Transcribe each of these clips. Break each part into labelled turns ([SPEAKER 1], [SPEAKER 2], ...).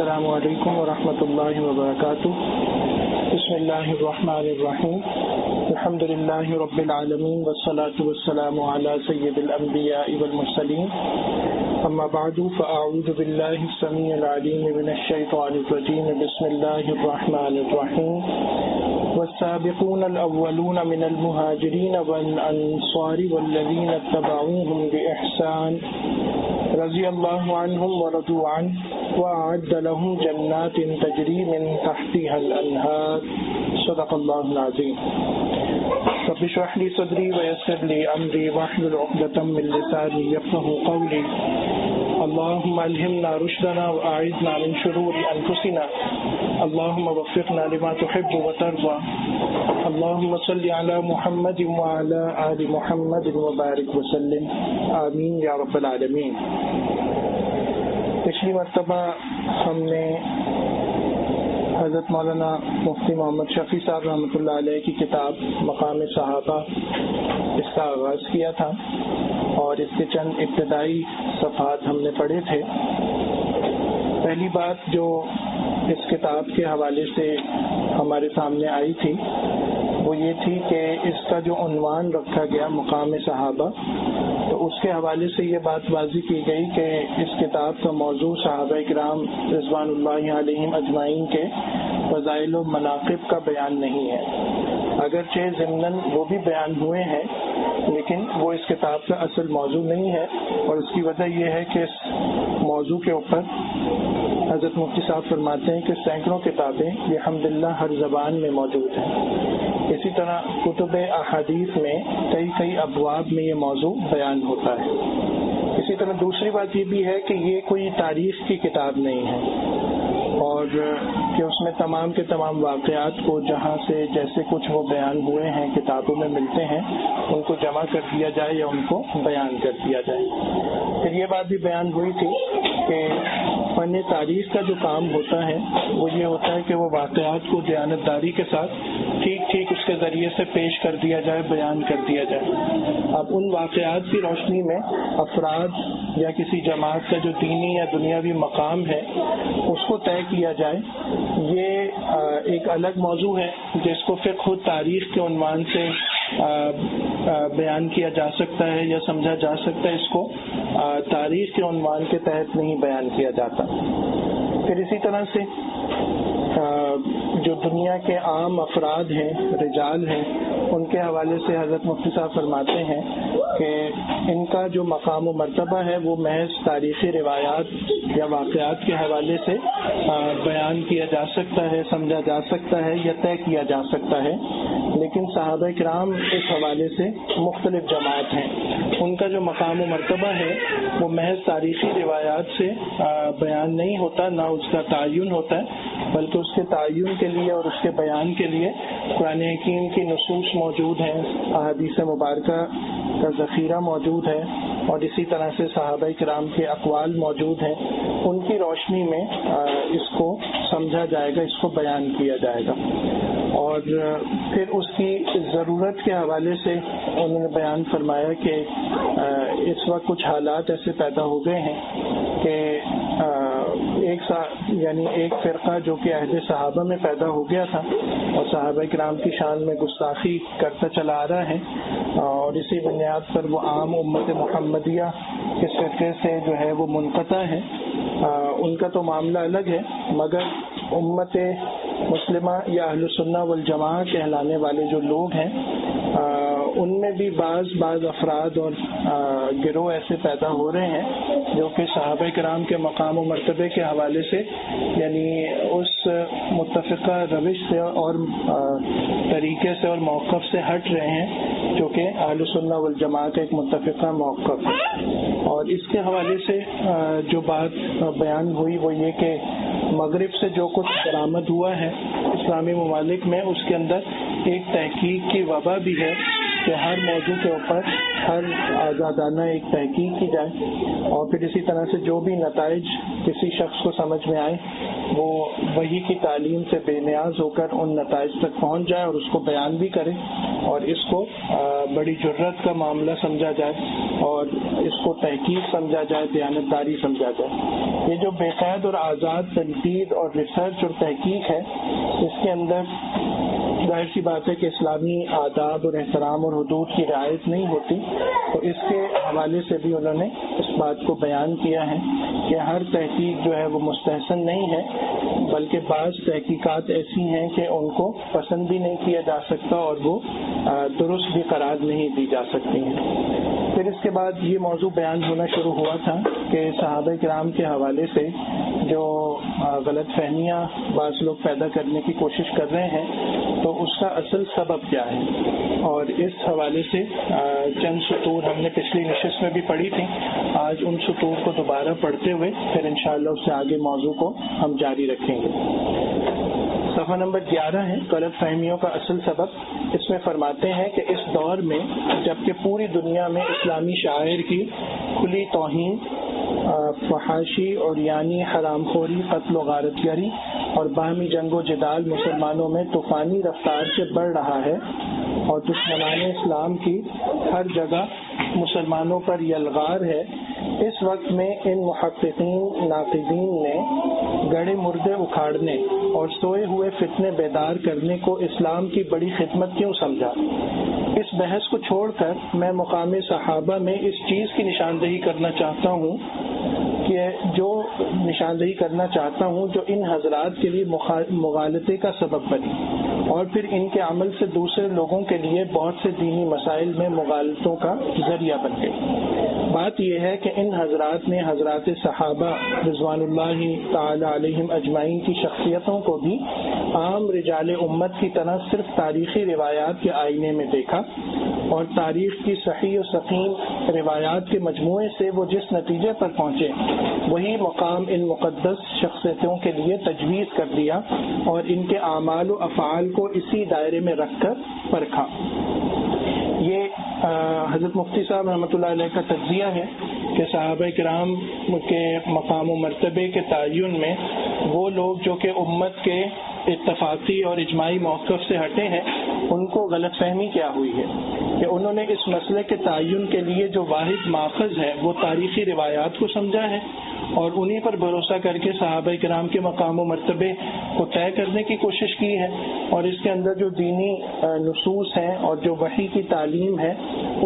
[SPEAKER 1] السلام علیکم ورحمۃ اللہ وبرکاتہ. بسم اللہ الرحمن الرحیم. الحمد للہ رب العالمین والصلاة والسلام علی سید الانبیاء والمرسلین. اما بعد فاعوذ باللہ السمیع العلیم من الشیطان الرجیم. بسم اللہ الرحمن الرحیم. والسابقون الاولون من المہاجرین والانصار والذین اتبعوهم بإحسان رضی اللہ عنہم ورضوا عنہ وأعد لهم جنات تجری من تحتها الأنهار. صدق اللہ العظیم. رب اشرح لي صدری ويسر لي أمری واحلل عقدة من لسانی يفقهوا قولی. اللهم ألهمنا رشدنا وأعذنا من شرور أنفسنا. اللهم وفقنا لما تحب وترضى. اللهم صل على محمد وعلى آل محمد وبارك وسلم. آمین یا رب العالمین. پچھلی مرتبہ ہم نے حضرت مولانا مفتی محمد شفیع صاحب رحمۃ اللہ علیہ کی کتاب مقام صحابہ اس کا آغاز کیا تھا اور اس کے چند ابتدائی صفحات ہم نے پڑھے تھے. پہلی بات جو اس کتاب کے حوالے سے ہمارے سامنے آئی تھی وہ یہ تھی کہ اس کا جو عنوان رکھا گیا مقام صحابہ، تو اس کے حوالے سے یہ بات واضح کی گئی کہ اس کتاب کا موضوع صحابہ کرام رضوان اللہ علیہم اجمعین کے فضائل و مناقب کا بیان نہیں ہے. اگرچہ ضمناً وہ بھی بیان ہوئے ہیں لیکن وہ اس کتاب کا اصل موضوع نہیں ہے، اور اس کی وجہ یہ ہے کہ اس موضوع کے اوپر حضرت مفتی صاحب فرماتے ہیں کہ سینکڑوں کتابیں الحمدللہ ہر زبان میں موجود ہیں. اسی طرح کتب احادیث میں کئی ابواب میں یہ موضوع بیان ہوتا ہے. اسی طرح دوسری بات یہ بھی ہے کہ یہ کوئی تاریخ کی کتاب نہیں ہے، اور کہ اس میں تمام کے تمام واقعات کو جہاں سے جیسے کچھ وہ بیان ہوئے ہیں کتابوں میں ملتے ہیں ان کو جمع کر دیا جائے یا ان کو بیان کر دیا جائے. پھر یہ بات بھی بیان ہوئی تھی کہ فن تاریخ کا جو کام ہوتا ہے وہ یہ ہوتا ہے کہ وہ واقعات کو دیانتداری کے ساتھ ٹھیک اس کے ذریعے سے پیش کر دیا جائے، بیان کر دیا جائے. اب ان واقعات کی روشنی میں افراد یا کسی جماعت کا جو دینی یا دنیاوی مقام ہے اس کو طے کیا جائے، یہ ایک الگ موضوع ہے جس کو فقہ تاریخ کے عنوان سے بیان کیا جا سکتا ہے یا سمجھا جا سکتا ہے. اس کو تاریخ کے عنوان کے تحت نہیں بیان کیا جاتا. پھر اسی طرح سے جو دنیا کے عام افراد ہیں، رجال ہیں، ان کے حوالے سے حضرت مفتی صاحب فرماتے ہیں کہ ان کا جو مقام و مرتبہ ہے وہ محض تاریخی روایات یا واقعات کے حوالے سے بیان کیا جا سکتا ہے، سمجھا جا سکتا ہے یا طے کیا جا سکتا ہے. لیکن صحابہ کرام اس حوالے سے مختلف جماعت ہیں. ان کا جو مقام و مرتبہ ہے وہ محض تاریخی روایات سے بیان نہیں ہوتا، نہ اس کا تعین ہوتا ہے، بلکہ اس کے تعین کے لیے اور اس کے بیان کے لیے قرآن حکیم کی نصوص موجود ہیں، احادیث مبارکہ کا ذخیرہ موجود ہے، اور اسی طرح سے صحابہ کرام کے اقوال موجود ہیں. ان کی روشنی میں اس کو سمجھا جائے گا، اس کو بیان کیا جائے گا. اور پھر اس کی ضرورت کے حوالے سے انہوں نے بیان فرمایا کہ اس وقت کچھ حالات ایسے پیدا ہو گئے ہیں کہ ایک فرقہ جو کہ عہد صحابہ میں پیدا ہو گیا تھا اور صحابہ کرام کی شان میں گستاخی کرتا چلا آ رہا ہے، اور اسی بنیاد پر وہ عام امت محمدیہ کے فرقے سے جو ہے وہ منقطع ہے. ان کا تو معاملہ الگ ہے، مگر امت مسلمہ یا اہل سنہ والجماعہ کہلانے والے جو لوگ ہیں ان میں بھی بعض افراد اور گروہ ایسے پیدا ہو رہے ہیں جو کہ صحابہ کرام کے مقام و مرتبے کے حوالے سے یعنی اس متفقہ روش سے اور طریقے سے اور موقف سے ہٹ رہے ہیں جو کہ اہل سنہ والجماعہ کا ایک متفقہ موقف ہے. اور اس کے حوالے سے جو بات بیان ہوئی وہ یہ کہ مغرب سے جو کچھ برآمد ہوا ہے اسلامی ممالک میں، اس کے اندر ایک تحقیق کی وبا بھی ہے کہ ہر موضوع کے اوپر ہر آزادانہ ایک تحقیق کی جائے، اور پھر اسی طرح سے جو بھی نتائج کسی شخص کو سمجھ میں آئے وہ وحی کی تعلیم سے بے نیاز ہو کر ان نتائج تک پہنچ جائے اور اس کو بیان بھی کرے، اور اس کو بڑی جرت کا معاملہ سمجھا جائے اور اس کو تحقیق سمجھا جائے، دیانتداری سمجھا جائے۔ یہ جو بے قید اور آزاد تنقید اور ریسرچ اور تحقیق ہے، اس کے اندر ظاہر سی بات ہے کہ اسلامی آداب اور احترام اور حدود کی رعایت نہیں ہوتی، تو اس کے حوالے سے بھی انہوں نے اس بات کو بیان کیا ہے کہ ہر تحقیق جو ہے وہ مستحسن نہیں ہے، بلکہ بعض تحقیقات ایسی ہیں کہ ان کو پسند بھی نہیں کیا جا سکتا اور وہ درست بھی قرار نہیں دی جا سکتی ہیں۔ پھر اس کے بعد یہ موضوع بیان ہونا شروع ہوا تھا کہ صحابہ کرام کے حوالے سے جو غلط فہمیاں بعض لوگ پیدا کرنے کی کوشش کر رہے ہیں تو اس کا اصل سبب کیا ہے، اور اس حوالے سے چند سطور ہم نے پچھلی نشست میں بھی پڑھی تھی۔ آج ان سطور کو دوبارہ پڑھتے ہوئے پھر انشاءاللہ اس سے آگے موضوع کو ہم جاری رکھیں گے۔ صفحہ نمبر 11 ہے غلط فہمیوں کا اصل سبب۔ اس میں فرماتے ہیں کہ اس دور میں جبکہ پوری دنیا میں اسلامی شاعر کی کھلی توہین، فحاشی اور یعنی حرام خوری، قتل و غارت گری اور باہمی جنگ و جدال مسلمانوں میں طوفانی رفتار سے بڑھ رہا ہے، اور دشمنان اسلام کی ہر جگہ مسلمانوں پر یلغار ہے، اس وقت میں ان محققین ناقدین نے گڑے مردے اکھاڑنے اور سوئے ہوئے فتنے بیدار کرنے کو اسلام کی بڑی خدمت کیوں سمجھا؟ اس بحث کو چھوڑ کر میں مقام صحابہ میں اس چیز کی نشاندہی کرنا چاہتا ہوں جو ان حضرات کے لیے مغالطے کا سبب بنی اور پھر ان کے عمل سے دوسرے لوگوں کے لیے بہت سے دینی مسائل میں مغالطوں کا ذریعہ بن گئی۔ بات یہ ہے کہ ان حضرات نے حضرات صحابہ رضوان اللہ تعالی علیہم اجمعین کی شخصیتوں کو بھی عام رجال امت کی طرح صرف تاریخی روایات کے آئینے میں دیکھا، اور تاریخ کی صحیح و سقیم روایات کے مجموعے سے وہ جس نتیجے پر پہنچے وہی مقام ان مقدس شخصیتوں کے لیے تجویز کر دیا اور ان کے اعمال و افعال کو اسی دائرے میں رکھ کر پرکھا۔ یہ حضرت مفتی صاحب رحمۃ اللہ علیہ کا تجزیہ ہے کہ صحابہ کرام کے مقام و مرتبے کے تعین میں وہ لوگ جو کہ امت کے اتفاقی اور اجماعی موقف سے ہٹے ہیں ان کو غلط فہمی کیا ہوئی ہے کہ انہوں نے اس مسئلے کے تعین کے لیے جو واحد ماخذ ہے وہ تاریخی روایات کو سمجھا ہے اور انہی پر بھروسہ کر کے صحابہ کرام کے مقام و مرتبے کو طے کرنے کی کوشش کی ہے، اور اس کے اندر جو دینی نصوص ہیں اور جو وحی کی تعلیم ہے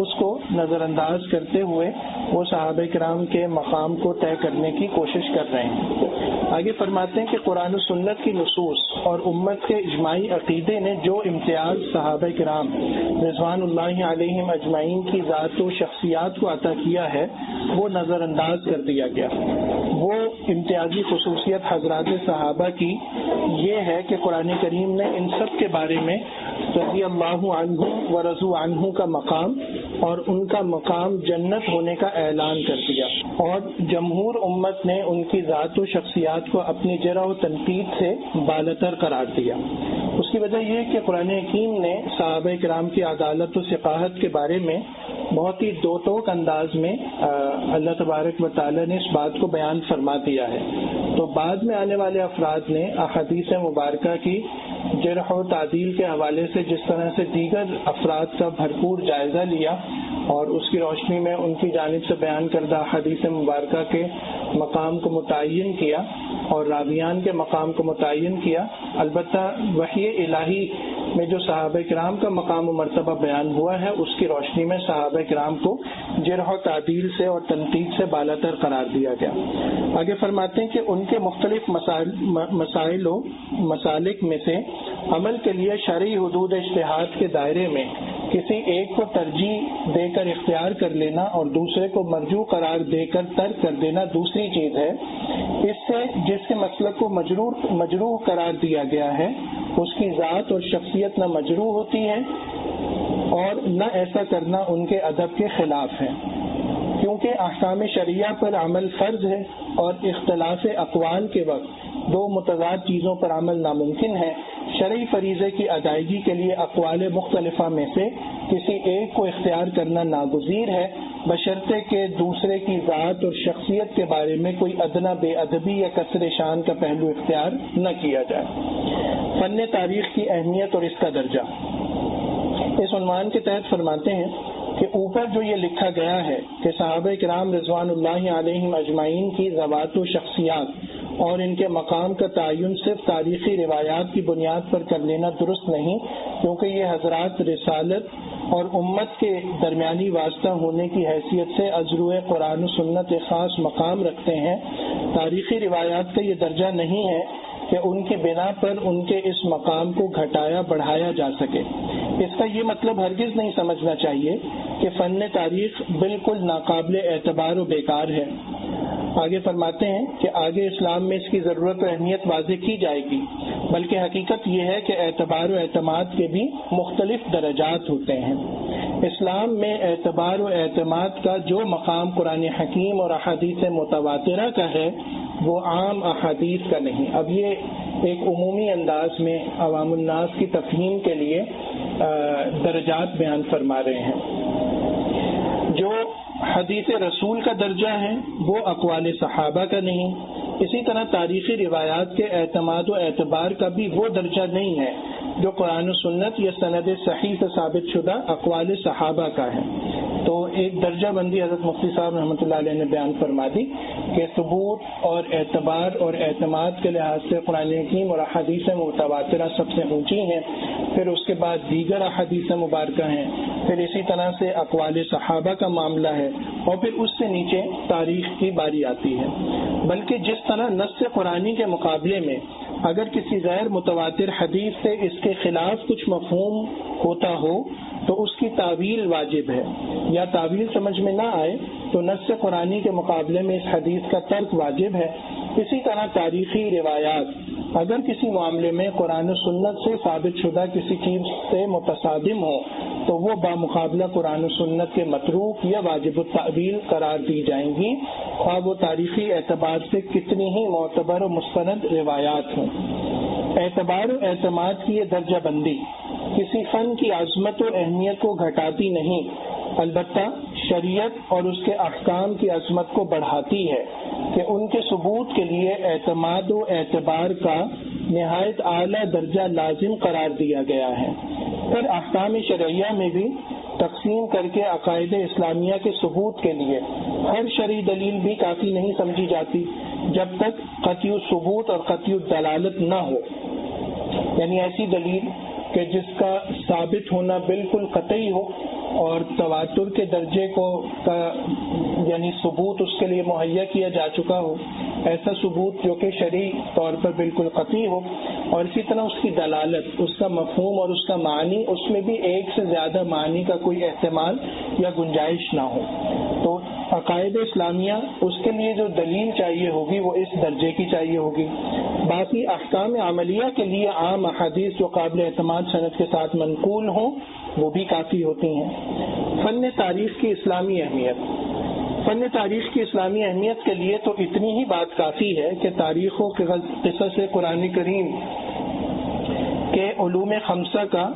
[SPEAKER 1] اس کو نظر انداز کرتے ہوئے وہ صحابہ کرام کے مقام کو طے کرنے کی کوشش کر رہے ہیں۔ آگے فرماتے ہیں کہ قرآن و سنت کی نصوص اور امت کے اجماعی عقیدے نے جو امتیاز صحابہ کرام رضوان اللہ علیہم اجمعین کی ذات و شخصیات کو عطا کیا ہے وہ نظر انداز کر دیا گیا۔ وہ امتیازی خصوصیت حضرات صحابہ کی یہ ہے کہ قرآن کریم نے ان سب کے بارے میں رضی اللہ عنہ و رضوا عنہ کا مقام اور ان کا مقام جنت ہونے کا اعلان کر دیا، اور جمہور امت نے ان کی ذات و شخصیات کو اپنی جرح و تنقید سے بالاتر قرار دیا۔ اس کی وجہ یہ کہ قرآن حکیم نے صحابہ کرام کی عدالت و ثقافت کے بارے میں بہت ہی دو ٹوک انداز میں اللہ تبارک و تعالی نے اس بات کو بیان فرما دیا ہے، تو بعد میں آنے والے افراد نے احادیث مبارکہ کی جرح و تعدیل کے حوالے سے جس طرح سے دیگر افراد کا بھرپور جائزہ لیا اور اس کی روشنی میں ان کی جانب سے بیان کردہ حدیث مبارکہ کے مقام کو متعین کیا اور راویان کے مقام کو متعین کیا، البتہ وحی الہی میں جو صحابہ کرام کا مقام و مرتبہ بیان ہوا ہے اس کی روشنی میں صحابہ کرام کو جرح و تعدیل سے اور تنقید سے بالاتر قرار دیا گیا۔ آگے فرماتے ہیں کہ ان کے مختلف مسائل و مسالک میں سے عمل کے لیے شرعی حدود اجتہاد کے دائرے میں کسی ایک کو ترجیح دے کر اختیار کر لینا اور دوسرے کو مرجوع قرار دے کر ترک کر دینا دوسری چیز ہے۔ اس سے جس کے مسلک کو مجروح قرار دیا گیا ہے اس کی ذات اور شخصیت نہ مجروح ہوتی ہے اور نہ ایسا کرنا ان کے ادب کے خلاف ہے، کیونکہ احکام شرعیہ پر عمل فرض ہے اور اختلاف اقوال کے وقت دو متضاد چیزوں پر عمل ناممکن ہے۔ شرعی فریضے کی ادائیگی کے لیے اقوال مختلفہ میں سے کسی ایک کو اختیار کرنا ناگزیر ہے بشرطے کہ دوسرے کی ذات اور شخصیت کے بارے میں کوئی ادنا بے ادبی یا کسر شان کا پہلو اختیار نہ کیا جائے۔ فن تاریخ کی اہمیت اور اس کا درجہ، اس عنوان کے تحت فرماتے ہیں کہ اوپر جو یہ لکھا گیا ہے کہ صحابہ کرام رضوان اللہ علیہم اجمعین کی ذوات و شخصیات اور ان کے مقام کا تعین صرف تاریخی روایات کی بنیاد پر کر لینا درست نہیں، کیونکہ یہ حضرات رسالت اور امت کے درمیانی واسطہ ہونے کی حیثیت سے ازرو قرآن و سنت ایک خاص مقام رکھتے ہیں۔ تاریخی روایات کا یہ درجہ نہیں ہے کہ ان کی بنا پر ان کے اس مقام کو گھٹایا بڑھایا جا سکے۔ اس کا یہ مطلب ہرگز نہیں سمجھنا چاہیے کہ فن تاریخ بالکل ناقابل اعتبار و بیکار ہے۔ آگے فرماتے ہیں کہ آگے اسلام میں اس کی ضرورت و اہمیت واضح کی جائے گی، بلکہ حقیقت یہ ہے کہ اعتبار و اعتماد کے بھی مختلف درجات ہوتے ہیں۔ اسلام میں اعتبار و اعتماد کا جو مقام قرآن حکیم اور احادیث متواترہ کا ہے وہ عام احادیث کا نہیں۔ اب یہ ایک عمومی انداز میں عوام الناس کی تفہیم کے لیے درجات بیان فرما رہے ہیں۔ جو حدیث رسول کا درجہ ہے وہ اقوال صحابہ کا نہیں، اسی طرح تاریخی روایات کے اعتماد و اعتبار کا بھی وہ درجہ نہیں ہے جو قرآن و سنت یا سند صحیح سے ثابت شدہ اقوال صحابہ کا ہے۔ تو ایک درجہ بندی حضرت مفتی صاحب رحمۃ اللہ علیہ نے بیان فرما دی کہ ثبوت اور اعتبار اور اعتماد کے لحاظ سے قرآن حکیم اور احادیث متواترہ سب سے اونچی ہیں، پھر اس کے بعد دیگر احادیث مبارکہ ہیں، پھر اسی طرح سے اقوال صحابہ کا معاملہ ہے، اور پھر اس سے نیچے تاریخ کی باری آتی ہے۔ بلکہ جس طرح نص قرآنی کے مقابلے میں اگر کسی غیر متواتر حدیث سے اس کے خلاف کچھ مفہوم ہوتا ہو تو اس کی تعویل واجب ہے، یا تعویل سمجھ میں نہ آئے تو نص قرآنی کے مقابلے میں اس حدیث کا ترک واجب ہے۔ اسی طرح تاریخی روایات اگر کسی معاملے میں قرآن و سنت سے ثابت شدہ کسی چیز سے متصادم ہو تو وہ بامقابلہ قرآن و سنت کے متروک یا واجب التعویل قرار دی جائیں گی، خواہ وہ تاریخی اعتبار سے کتنی ہی معتبر و مستند روایات ہوں۔ اعتبار و اعتماد کی یہ درجہ بندی کسی فن کی عظمت و اہمیت کو گھٹاتی نہیں، البتہ شریعت اور اس کے احکام کی عظمت کو بڑھاتی ہے کہ ان کے ثبوت کے لیے اعتماد و اعتبار کا نہایت اعلیٰ درجہ لازم قرار دیا گیا ہے۔ پھر احکام شرعیہ میں بھی تقسیم کر کے عقائد اسلامیہ کے ثبوت کے لیے ہر شرعی دلیل بھی کافی نہیں سمجھی جاتی جب تک قطعی ثبوت اور قطعی دلالت نہ ہو، یعنی ایسی دلیل کہ جس کا ثابت ہونا بالکل قطعی ہو اور تواتر کے درجے کو یعنی ثبوت اس کے لیے مہیا کیا جا چکا ہو، ایسا ثبوت جو کہ شرعی طور پر بالکل قطعی ہو، اور اسی طرح اس کی دلالت، اس کا مفہوم اور اس کا معنی، اس میں بھی ایک سے زیادہ معنی کا کوئی احتمال یا گنجائش نہ ہو۔ تو عقائد اسلامیہ اس کے لیے جو دلیل چاہیے ہوگی وہ اس درجے کی چاہیے ہوگی۔ باقی احکام عملیہ کے لیے عام احادیث جو قابل اعتماد سند کے ساتھ منقول ہوں وہ بھی کافی ہوتی ہیں۔ فن تاریخ کی اسلامی اہمیت، فن تاریخ کی اسلامی اہمیت کے لیے تو اتنی ہی بات کافی ہے کہ تاریخ و قصص قرآن کریم کے علوم خمسہ کا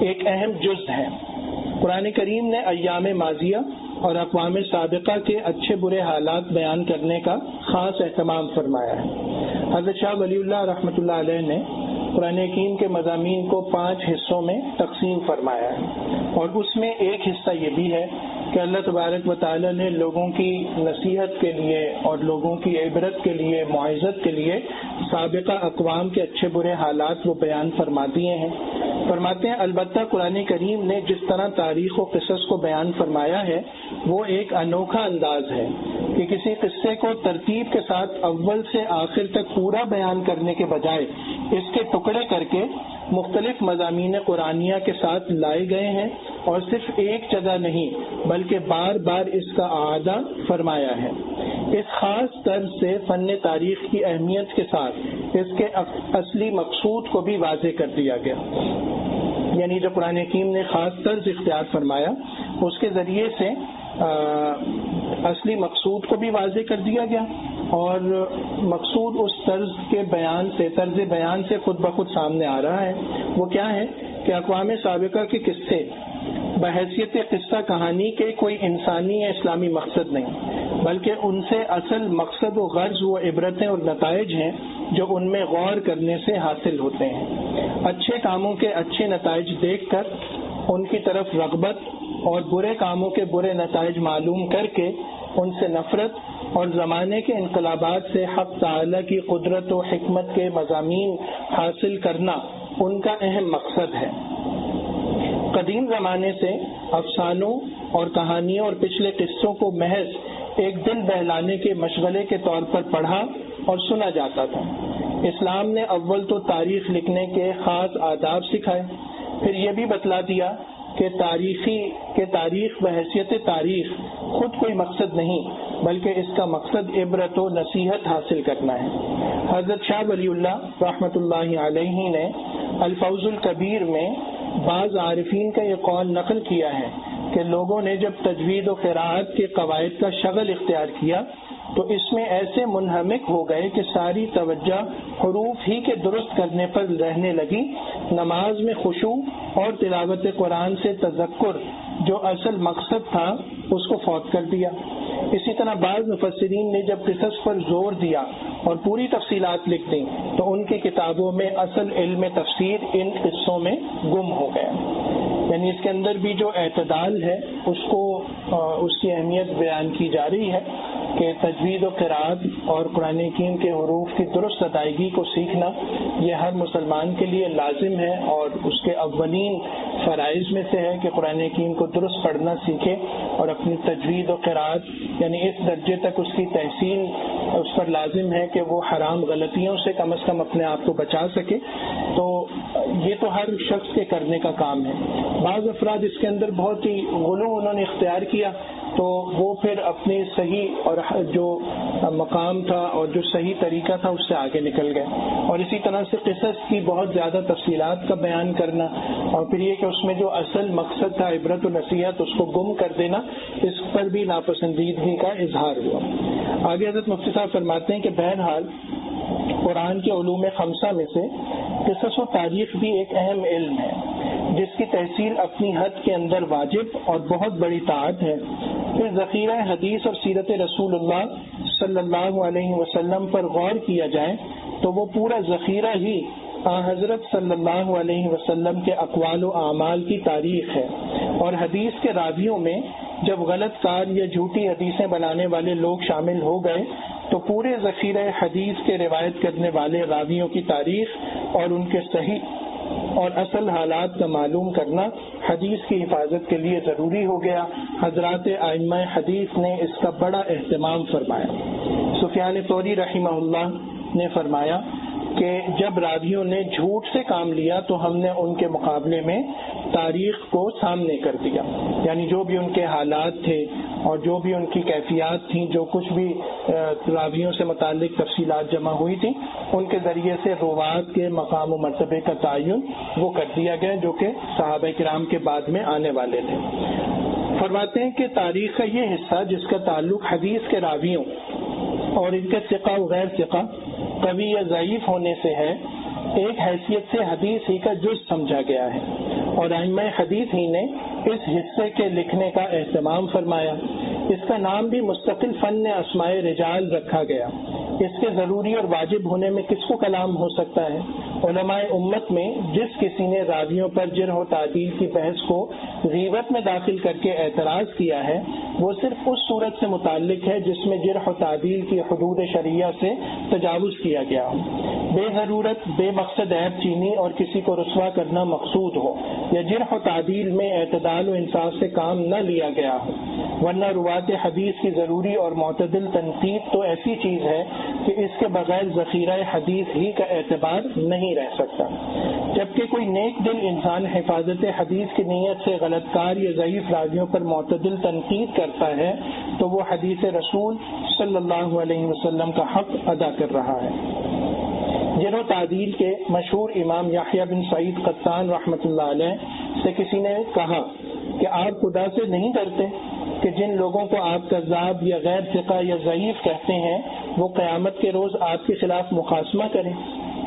[SPEAKER 1] ایک اہم جز ہے۔ قرآن کریم نے ایام ماضیہ اور اقوام سابقہ کے اچھے برے حالات بیان کرنے کا خاص اہتمام فرمایا ہے۔ حضرت شاہ ولی اللہ رحمۃ اللہ علیہ نے قرآن حکیم کے مضامین کو 5 حصوں میں تقسیم فرمایا ہے، اور اس میں ایک حصہ یہ بھی ہے کہ اللہ تبارک و تعالی نے لوگوں کی نصیحت کے لیے اور لوگوں کی عبرت کے لیے، معزت کے لیے سابقہ اقوام کے اچھے برے حالات وہ بیان فرما دیے ہیں۔ فرماتے ہیں البتہ قرآن کریم نے جس طرح تاریخ و قصص کو بیان فرمایا ہے وہ ایک انوکھا انداز ہے کہ کسی قصے کو ترتیب کے ساتھ اول سے آخر تک پورا بیان کرنے کے بجائے اس کے ٹکڑے کر کے مختلف مضامین قرآنیہ کے ساتھ لائے گئے ہیں، اور صرف ایک جگہ نہیں بلکہ بار بار اس کا اعادہ فرمایا ہے۔ اس خاص طرز سے فن تاریخ کی اہمیت کے ساتھ اس کے اصلی مقصود کو بھی واضح کر دیا گیا، یعنی جو قرآن حکیم نے خاص طرز اختیار فرمایا اس کے ذریعے سے اصلی مقصود کو بھی واضح کر دیا گیا، اور مقصود اس طرز کے بیان سے، طرز بیان سے خود بخود سامنے آ رہا ہے۔ وہ کیا ہے کہ اقوام سابقہ کے قصے بحیثیت قصہ کہانی کے کوئی انسانی یا اسلامی مقصد نہیں، بلکہ ان سے اصل مقصد و غرض وہ عبرتیں اور نتائج ہیں جو ان میں غور کرنے سے حاصل ہوتے ہیں۔ اچھے کاموں کے اچھے نتائج دیکھ کر ان کی طرف رغبت اور برے کاموں کے برے نتائج معلوم کر کے ان سے نفرت اور زمانے کے انقلابات سے حق تعالی کی قدرت و حکمت کے مضامین حاصل کرنا ان کا اہم مقصد ہے۔ قدیم زمانے سے افسانوں اور کہانیوں اور پچھلے قصوں کو محض ایک دل بہلانے کے مشغلے کے طور پر پڑھا اور سنا جاتا تھا۔ اسلام نے اول تو تاریخ لکھنے کے خاص آداب سکھائے، پھر یہ بھی بتلا دیا کہ تاریخ بحیثیت تاریخ خود کوئی مقصد نہیں، بلکہ اس کا مقصد عبرت و نصیحت حاصل کرنا ہے۔ حضرت شاہ ولی اللہ رحمۃ اللہ علیہ نے الفوز الکبیر میں بعض عارفین کا یہ قول نقل کیا ہے کہ لوگوں نے جب تجوید و قراءت کے قواعد کا شغل اختیار کیا تو اس میں ایسے منہمک ہو گئے کہ ساری توجہ حروف ہی کے درست کرنے پر رہنے لگی، نماز میں خشوع اور تلاوت قرآن سے تذکر جو اصل مقصد تھا اس کو فوت کر دیا۔ اسی طرح بعض مفسرین نے جب قصص پر زور دیا اور پوری تفصیلات لکھ دیں تو ان کی کتابوں میں اصل علم تفسیر ان قصوں میں گم ہو گیا۔ یعنی اس کے اندر بھی جو اعتدال ہے اس کی اہمیت بیان کی جا رہی ہے کہ تجوید و قراءت اور قرآن حکیم کے حروف کی درست ادائیگی کو سیکھنا یہ ہر مسلمان کے لیے لازم ہے، اور اس کے اولین فرائض میں سے ہے کہ قرآن حکیم کو درست پڑھنا سیکھے اور اپنی تجوید و قراءت یعنی اس درجے تک اس کی تحصیل اس پر لازم ہے کہ وہ حرام غلطیوں سے کم از کم اپنے آپ کو بچا سکے۔ تو یہ تو ہر شخص کے کرنے کا کام ہے۔ بعض افراد اس کے اندر بہت ہی غلو انہوں نے اختیار کیا تو وہ پھر اپنی صحیح اور جو مقام تھا اور جو صحیح طریقہ تھا اس سے آگے نکل گئے، اور اسی طرح سے قصص کی بہت زیادہ تفصیلات کا بیان کرنا اور پھر یہ کہ اس میں جو اصل مقصد تھا عبرت و نصیحت اس کو گم کر دینا، اس پر بھی ناپسندیدگی کا اظہار ہوا۔ آگے حضرت مفتی صاحب فرماتے ہیں کہ بہرحال قرآن کے علوم خمسہ میں سے قصص و تاریخ بھی ایک اہم علم ہے جس کی تحصیل اپنی حد کے اندر واجب اور بہت بڑی طاعت ہے۔ پھر ذخیرہ حدیث اور سیرت رسول اللہ صلی اللہ علیہ وسلم پر غور کیا جائے تو وہ پورا ذخیرہ ہی حضرت صلی اللہ علیہ وسلم کے اقوال و اعمال کی تاریخ ہے، اور حدیث کے راویوں میں جب غلط کار یا جھوٹی حدیثیں بنانے والے لوگ شامل ہو گئے تو پورے ذخیرہ حدیث کے روایت کرنے والے راویوں کی تاریخ اور ان کے صحیح اور اصل حالات کا معلوم کرنا حدیث کی حفاظت کے لیے ضروری ہو گیا۔ حضرات ائمہ حدیث نے اس کا بڑا اہتمام فرمایا۔ سفیان ثوری رحمہ اللہ نے فرمایا کہ جب راویوں نے جھوٹ سے کام لیا تو ہم نے ان کے مقابلے میں تاریخ کو سامنے کر دیا، یعنی جو بھی ان کے حالات تھے اور جو بھی ان کی کیفیات تھیں، جو کچھ بھی راویوں سے متعلق تفصیلات جمع ہوئی تھیں، ان کے ذریعے سے روات کے مقام و مرتبے کا تعین وہ کر دیا گیا جو کہ صحابہ کرام کے بعد میں آنے والے تھے۔ فرماتے ہیں کہ تاریخ کا یہ حصہ جس کا تعلق حدیث کے راویوں اور ان کے ثقہ و غیر ثقہ، قوی یا ضعیف ہونے سے ہے، ایک حیثیت سے حدیث ہی کا جز سمجھا گیا ہے، اور ائمہ حدیث ہی نے اس حصے کے لکھنے کا اہتمام فرمایا۔ اس کا نام بھی مستقل فن اسماء رجال رکھا گیا۔ اس کے ضروری اور واجب ہونے میں کس کو کلام ہو سکتا ہے؟ علماء امت میں جس کسی نے راویوں پر جرح و تعدیل کی بحث کو غیبت میں داخل کر کے اعتراض کیا ہے وہ صرف اس صورت سے متعلق ہے جس میں جرح و تعدیل کی حدود شرعیہ سے تجاوز کیا گیا ہو، بے ضرورت بے مقصد عیب چینی اور کسی کو رسوا کرنا مقصود ہو، یا جرح و تعدیل میں اعتدال و انصاف سے کام نہ لیا گیا ہو، ورنہ روات حدیث کی ضروری اور معتدل تنقید تو ایسی چیز ہے کہ اس کے بغیر ذخیرہ حدیث ہی کا اعتبار نہیں رہ سکتا۔ جبکہ کوئی نیک دل انسان حفاظت حدیث کی نیت سے غلط کار یا ضعیف راویوں پر معتدل تنقید کرتا ہے تو وہ حدیث رسول صلی اللہ علیہ وسلم کا حق ادا کر رہا ہے۔ جرح و تعدیل کے مشہور امام یحییٰ بن سعید قطان رحمۃ اللہ علیہ سے کسی نے کہا کہ آپ خدا سے نہیں ڈرتے کہ جن لوگوں کو آپ کذاب یا غیر ثقہ یا ضعیف کہتے ہیں وہ قیامت کے روز آپ کے خلاف مخاصمہ کریں؟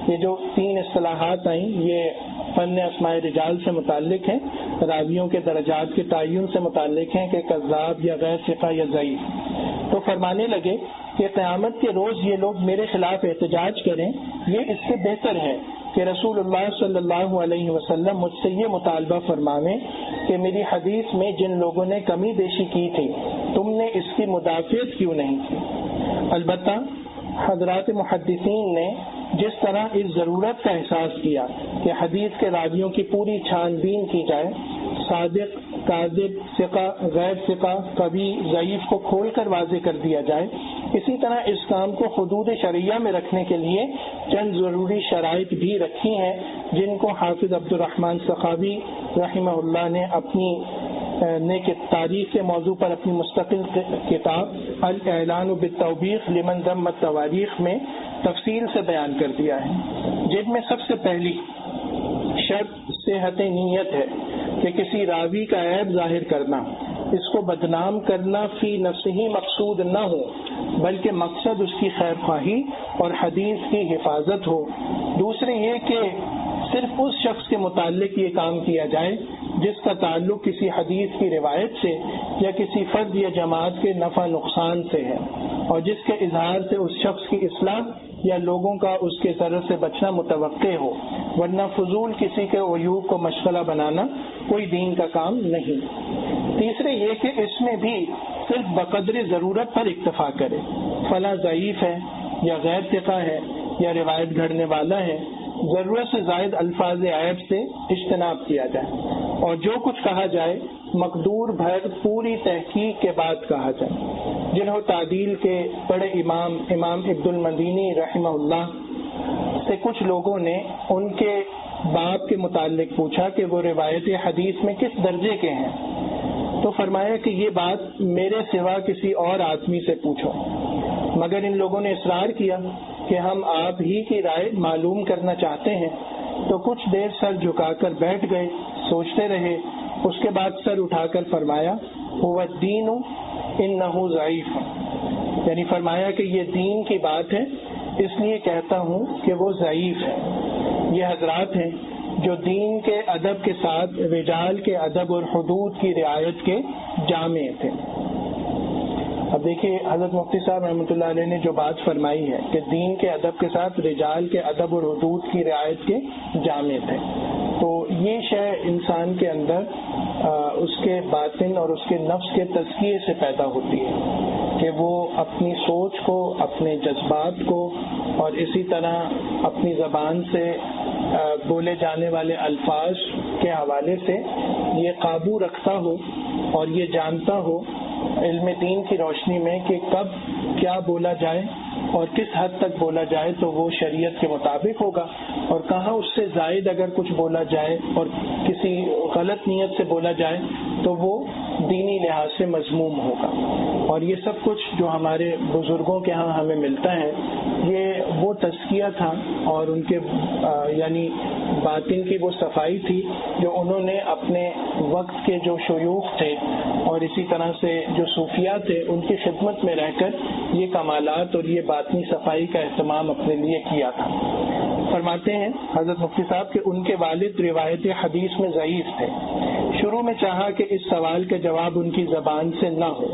[SPEAKER 1] یہ جو 3 اصطلاحات آئیں یہ فن اسماء رجال سے متعلق ہیں، راویوں کے درجات کے تعین سے متعلق ہیں کہ کذاب یا غیر ثقہ یا ضعیف۔ تو فرمانے لگے کہ قیامت کے روز یہ لوگ میرے خلاف احتجاج کریں، یہ اس سے بہتر ہے کہ رسول اللہ صلی اللہ علیہ وسلم مجھ سے یہ مطالبہ فرماویں کہ میری حدیث میں جن لوگوں نے کمی بیشی کی تھی تم نے اس کی مدافعت کیوں نہیں کی۔ البتہ حضرات محدثین نے جس طرح اس ضرورت کا احساس کیا کہ حدیث کے راویوں کی پوری چھان بین کی جائے، صادق، کاذب، ثقہ، غیر ثقہ، قوی، ضعیف کو کھول کر واضح کر دیا جائے، اسی طرح اس کام کو حدود شرعیہ میں رکھنے کے لیے چند ضروری شرائط بھی رکھی ہیں جن کو حافظ عبد الرحمن سخاوی رحمہ اللہ نے اپنی تاریخ کے موضوع پر اپنی مستقل کتاب الاعلان بالتوبیخ لمن ذم التواریخ میں تفصیل سے بیان کر دیا ہے، جن میں سب سے پہلی شرط صحت نیت ہے کہ کسی راوی کا عیب ظاہر کرنا، اس کو بدنام کرنا فی نفسہ ہی مقصود نہ ہو بلکہ مقصد اس کی خیر خواہی اور حدیث کی حفاظت ہو۔ دوسرے یہ کہ صرف اس شخص کے متعلق یہ کام کیا جائے جس کا تعلق کسی حدیث کی روایت سے یا کسی فرد یا جماعت کے نفع نقصان سے ہے، اور جس کے اظہار سے اس شخص کی اصلاح یا لوگوں کا اس کے ضرر سے بچنا متوقع ہو، ورنہ فضول کسی کے عیوب کو مشغلہ بنانا کوئی دین کا کام نہیں۔ تیسرے یہ کہ اس میں بھی صرف بقدر ضرورت پر اکتفا کرے، فلاں ضعیف ہے یا غیر ثقہ ہے یا روایت گھڑنے والا ہے، ضرورت سے زائد الفاظ عیب سے اجتناب کیا جائے، اور جو کچھ کہا جائے مقدور بھر پوری تحقیق کے بعد کہا جائے۔ جنہوں تعدیل کے بڑے امام عبد المدینی رحمہ اللہ سے کچھ لوگوں نے ان کے باپ کے متعلق پوچھا کہ وہ روایت حدیث میں کس درجے کے ہیں، تو فرمایا کہ یہ بات میرے سوا کسی اور آدمی سے پوچھو، مگر ان لوگوں نے اصرار کیا کہ ہم آپ ہی کی رائے معلوم کرنا چاہتے ہیں، تو کچھ دیر سر جھکا کر بیٹھ گئے، سوچتے رہے، اس کے بعد سر اٹھا کر فرمایا هو الدین انہ ضعیف، یعنی فرمایا کہ یہ دین کی بات ہے اس لیے کہتا ہوں کہ وہ ضعیف ہے۔ یہ حضرات ہیں جو دین کے ادب کے ساتھ رجال کے ادب اور حدود کی رعایت کے جامع تھے۔ اب دیکھیے حضرت مفتی صاحب رحمۃ اللہ علیہ نے جو بات فرمائی ہے کہ دین کے ادب کے ساتھ رجال کے ادب اور حدود کی رعایت کے جامع تھے، تو یہ شے انسان کے اندر اس کے باطن اور اس کے نفس کے تزکیے سے پیدا ہوتی ہے کہ وہ اپنی سوچ کو، اپنے جذبات کو اور اسی طرح اپنی زبان سے بولے جانے والے الفاظ کے حوالے سے یہ قابو رکھتا ہو اور یہ جانتا ہو علم دین کی روشنی میں کہ کب کیا بولا جائے اور کس حد تک بولا جائے تو وہ شریعت کے مطابق ہوگا، اور کہاں اس سے زائد اگر کچھ بولا جائے اور کسی غلط نیت سے بولا جائے تو وہ دینی لحاظ سے مذموم ہوگا۔ اور یہ سب کچھ جو ہمارے بزرگوں کے ہاں ہمیں ملتا ہے یہ وہ تزکیہ تھا اور ان کے یعنی باطن کی وہ صفائی تھی جو انہوں نے اپنے وقت کے جو شیوخ تھے اور اسی طرح سے جو صوفیاء تھے ان کی خدمت میں رہ کر یہ کمالات اور یہ باطنی صفائی کا اہتمام اپنے لیے کیا تھا۔ فرماتے ہیں حضرت مفتی صاحب کہ ان کے والد روایت حدیث میں ضعیف تھے۔ شروع میں چاہا کہ اس سوال کا جواب ان کی زبان سے نہ ہو،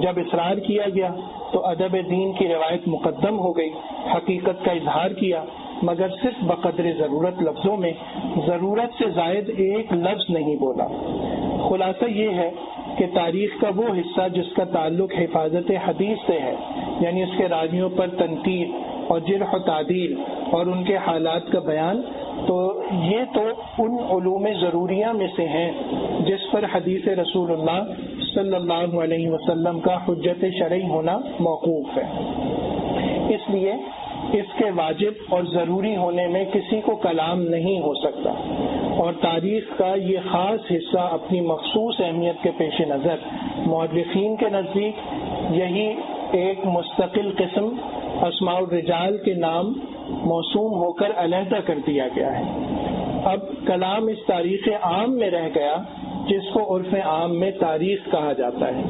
[SPEAKER 1] جب اصرار کیا گیا تو ادب دین کی روایت مقدم ہو گئی، حقیقت کا اظہار کیا، مگر صرف بقدر ضرورت لفظوں میں، ضرورت سے زائد ایک لفظ نہیں بولا۔ خلاصہ یہ ہے کہ تاریخ کا وہ حصہ جس کا تعلق حفاظت حدیث سے ہے، یعنی اس کے راویوں پر تنقید اور جرح و تعدیل اور ان کے حالات کا بیان، تو یہ تو ان علوم ضروریہ میں سے ہیں جس پر حدیث رسول اللہ صلی اللہ علیہ وسلم کا حجت شرعی ہونا موقوف ہے۔ اس لیے اس کے واجب اور ضروری ہونے میں کسی کو کلام نہیں ہو سکتا، اور تاریخ کا یہ خاص حصہ اپنی مخصوص اہمیت کے پیش نظر مورخین کے نزدیک یہی ایک مستقل قسم اسماء الرجال کے نام موسوم ہو کر علیحدہ کر دیا گیا ہے۔ اب کلام اس تاریخ عام میں رہ گیا جس کو عرف عام میں تاریخ کہا جاتا ہے،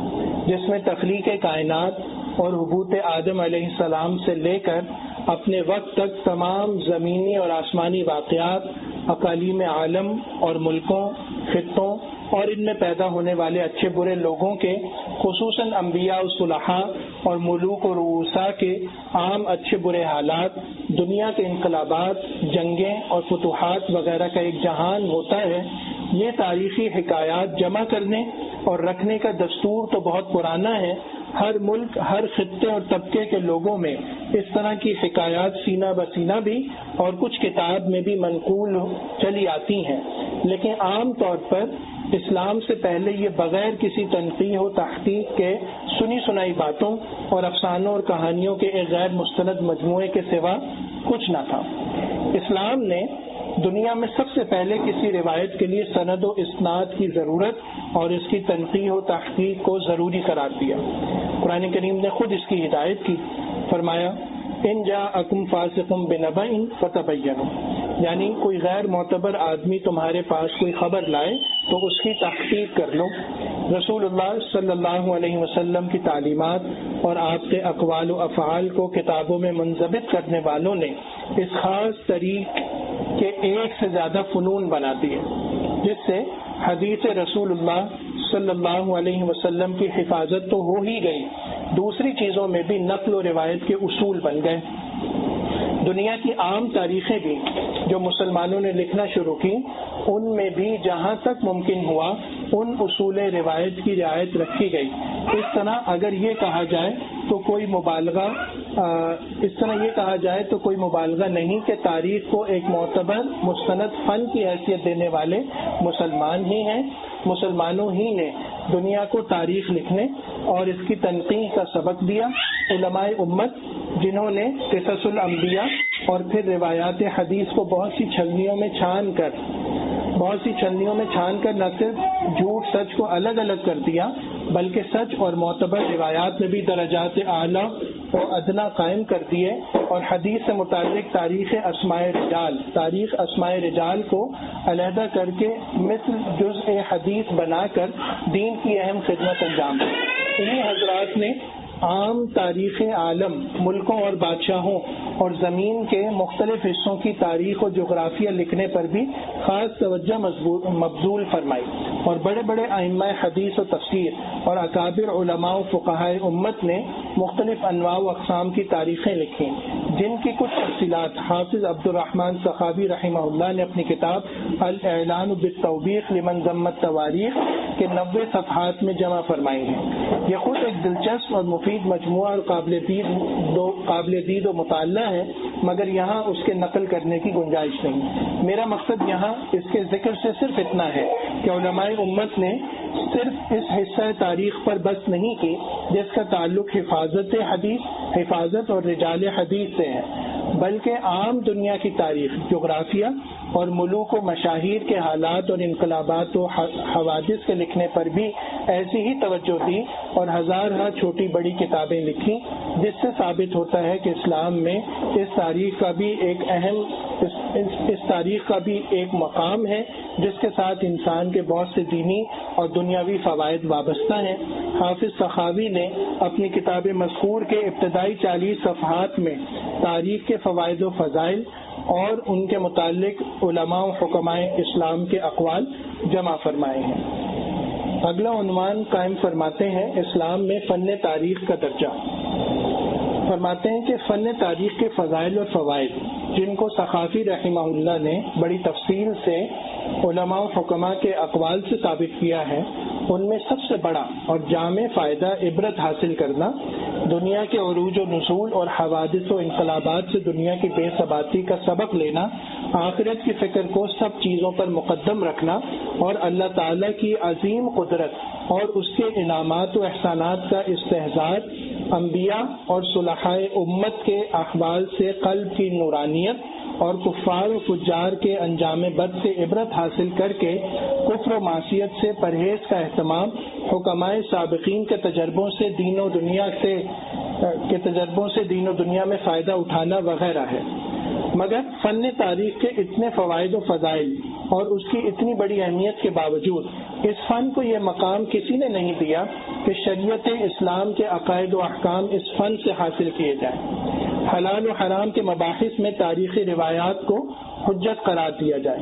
[SPEAKER 1] جس میں تخلیق کائنات اور حبوط آدم علیہ السلام سے لے کر اپنے وقت تک تمام زمینی اور آسمانی واقعات، اقالیم عالم اور ملکوں، خطوں اور ان میں پیدا ہونے والے اچھے برے لوگوں کے، خصوصاً انبیاء و صلحاء اور ملوک و رؤساء کے عام اچھے برے حالات، دنیا کے انقلابات، جنگیں اور فتوحات وغیرہ کا ایک جہان ہوتا ہے، یہ تاریخی حکایات جمع کرنے اور رکھنے کا دستور تو بہت پرانا ہے۔ ہر ملک، ہر خطے اور طبقے کے لوگوں میں اس طرح کی حکایات سینہ بسینہ بھی اور کچھ کتاب میں بھی منقول چلی آتی ہیں، لیکن عام طور پر اسلام سے پہلے یہ بغیر کسی تنقیح و تحقیق کے سنی سنائی باتوں اور افسانوں اور کہانیوں کے ایک غیر مستند مجموعے کے سوا کچھ نہ تھا۔ اسلام نے دنیا میں سب سے پہلے کسی روایت کے لیے سند و اسناد کی ضرورت اور اس کی تنقیح و تحقیق کو ضروری قرار دیا۔ قرآن کریم نے خود اس کی ہدایت کی، فرمایا ان جاءکم فاسق بنبأ فتبینوا، یعنی کوئی غیر معتبر آدمی تمہارے پاس کوئی خبر لائے تو اس کی تحقیق کر لو۔ رسول اللہ صلی اللہ علیہ وسلم کی تعلیمات اور آپ کے اقوال و افعال کو کتابوں میں منضبط کرنے والوں نے اس خاص طریق کے ایک سے زیادہ فنون بنا دیے، جس سے حدیث رسول اللہ صلی اللہ علیہ وسلم کی حفاظت تو ہو ہی گئی، دوسری چیزوں میں بھی نقل و روایت کے اصول بن گئے۔ دنیا کی عام تاریخیں بھی جو مسلمانوں نے لکھنا شروع کی، ان میں بھی جہاں تک ممکن ہوا ان اصول روایت کی رعایت رکھی گئی۔ اس طرح یہ کہا جائے تو کوئی مبالغہ نہیں کہ تاریخ کو ایک معتبر مستند فن کی حیثیت دینے والے مسلمانوں ہی نے دنیا کو تاریخ لکھنے اور اس کی تنقیح کا سبق دیا۔ علماء امت جنہوں نے قصص الانبیاء اور پھر روایات حدیث کو بہت سی چھلنیوں میں چھان کر نہ صرف جھوٹ سچ کو الگ الگ کر دیا، بلکہ سچ اور معتبر روایات میں بھی درجات اعلیٰ و ادنا قائم کر دیے، اور حدیث سے متعلق تاریخ اسماء رجال کو علیحدہ کر کے مثل جزء حدیث بنا کر دین کی اہم خدمت انجام دی۔ انہی حضرات نے عام تاریخ عالم، ملکوں اور بادشاہوں اور زمین کے مختلف حصوں کی تاریخ و جغرافیہ لکھنے پر بھی خاص توجہ مبذول فرمائی، اور بڑے بڑے ائمہ حدیث و تفسیر اور اکابر علماء و فقہائے امت نے مختلف انواع و اقسام کی تاریخیں لکھی، جن کی کچھ تفصیلات حافظ عبد الرحمن سخاوی رحمہ اللہ نے اپنی کتاب الاعلان بالتوبیخ لمن ذم التواریخ کے 90 صفحات میں جمع فرمائی ہیں۔ یہ خود ایک دلچسپ اور مفید مجموعہ اور قابل دید و مطالعہ ہے، مگر یہاں اس کے نقل کرنے کی گنجائش نہیں۔ میرا مقصد یہاں اس کے ذکر سے صرف اتنا ہے کہ علماء امت نے صرف اس حصہ تاریخ پر بس نہیں کی جس کا تعلق حفاظت اور رجال حدیث سے ہے، بلکہ عام دنیا کی تاریخ، جغرافیہ اور ملوک و مشاہیر کے حالات اور انقلابات و حوادث کے لکھنے پر بھی ایسی ہی توجہ دی اور ہزارہ چھوٹی بڑی کتابیں لکھی، جس سے ثابت ہوتا ہے کہ اسلام میں اس تاریخ کا بھی ایک مقام ہے جس کے ساتھ انسان کے بہت سے دینی اور دنیاوی فوائد وابستہ ہیں۔ حافظ سخاوی نے اپنی کتاب مذکور کے ابتدائی 40 صفحات میں تاریخ کے فوائد و فضائل اور ان کے متعلق علماء و حکماء اسلام کے اقوال جمع فرمائے ہیں۔ اگلا عنوان قائم فرماتے ہیں اسلام میں فن تاریخ کا درجہ۔ فرماتے ہیں کہ فن تاریخ کے فضائل اور فوائد جن کو سخاوی رحمہ اللہ نے بڑی تفصیل سے علماء و حکماء کے اقوال سے ثابت کیا ہے، ان میں سب سے بڑا اور جامع فائدہ عبرت حاصل کرنا، دنیا کے عروج و نزول اور حوادث و انقلابات سے دنیا کی بے ثباتی کا سبق لینا، آخرت کی فکر کو سب چیزوں پر مقدم رکھنا، اور اللہ تعالیٰ کی عظیم قدرت اور اس کے انعامات و احسانات کا استحضار، انبیاء اور صلحاء امت کے احوال سے قلب کی نورانیت، اور کفار و فجار کے انجام بد سے عبرت حاصل کر کے کفر و معصیت سے پرہیز کا اہتمام، حکماء سابقین کے تجربوں سے دین و دنیا میں فائدہ اٹھانا وغیرہ ہے۔ مگر فن تاریخ کے اتنے فوائد و فضائل اور اس کی اتنی بڑی اہمیت کے باوجود اس فن کو یہ مقام کسی نے نہیں دیا کہ شریعت اسلام کے عقائد و احکام اس فن سے حاصل کیے جائیں۔ حلال و حرام کے مباحث میں تاریخی روایات کو حجت قرار دیا جائے۔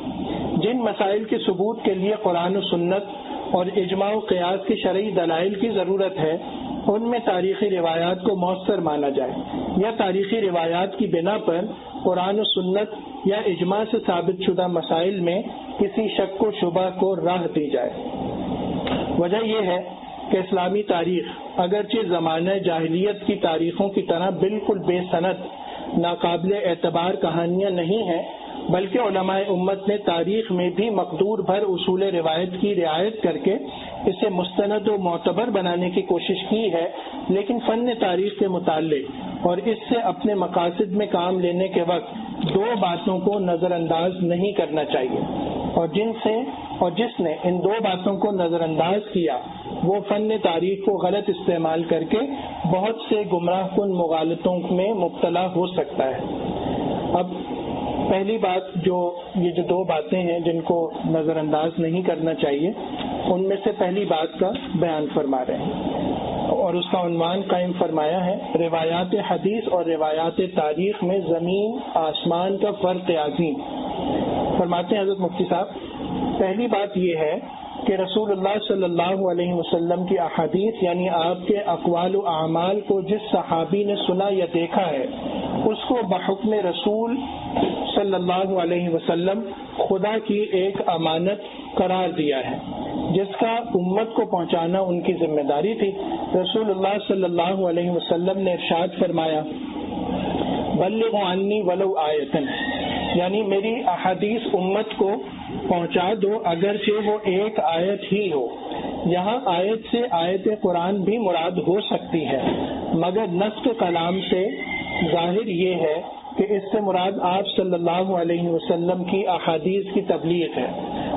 [SPEAKER 1] جن مسائل کے ثبوت کے لیے قرآن و سنت اور اجماع و قیاس کے شرعی دلائل کی ضرورت ہے ان میں تاریخی روایات کو مؤثر مانا جائے، یا تاریخی روایات کی بنا پر قرآن و سنت یا اجماع سے ثابت شدہ مسائل میں کسی شک و شبہ کو راہ دی جائے۔ وجہ یہ ہے کہ اسلامی تاریخ اگرچہ زمانہ جاہلیت کی تاریخوں کی طرح بالکل بے سند ناقابل اعتبار کہانیاں نہیں ہیں، بلکہ علماء امت نے تاریخ میں بھی مقدور بھر اصول روایت کی رعایت کر کے اسے مستند و معتبر بنانے کی کوشش کی ہے، لیکن فن تاریخ کے متعلق اور اس سے اپنے مقاصد میں کام لینے کے وقت دو باتوں کو نظر انداز نہیں کرنا چاہیے، اور جس نے ان دو باتوں کو نظر انداز کیا وہ فن تاریخ کو غلط استعمال کر کے بہت سے گمراہ کن مغالطوں میں مبتلا ہو سکتا ہے۔ اب پہلی بات یہ جو دو باتیں ہیں جن کو نظر انداز نہیں کرنا چاہیے، ان میں سے پہلی بات کا بیان فرما رہے ہیں اور اس کا عنوان قائم فرمایا ہے روایات حدیث اور روایات تاریخ میں زمین آسمان کا فرق عظیم۔ فرماتے ہیں حضرت مفتی صاحب، پہلی بات یہ ہے کہ رسول اللہ صلی اللہ علیہ وسلم کی احادیث یعنی آپ کے اقوال و اعمال کو جس صحابی نے سنا یا دیکھا ہے اس کو بحکم رسول صلی اللہ علیہ وسلم خدا کی ایک امانت قرار دیا ہے جس کا امت کو پہنچانا ان کی ذمہ داری تھی۔ رسول اللہ صلی اللہ علیہ وسلم نے ارشاد فرمایا بلغوا عنی ولو آیۃ، یعنی میری احادیث امت کو پہنچا دو اگرچہ وہ ایک آیت ہی ہو۔ یہاں آیت سے آیت قرآن بھی مراد ہو سکتی ہے، مگر نص کلام سے ظاہر یہ ہے کہ اس سے مراد آپ صلی اللہ علیہ وسلم کی احادیث کی تبلیغ ہے،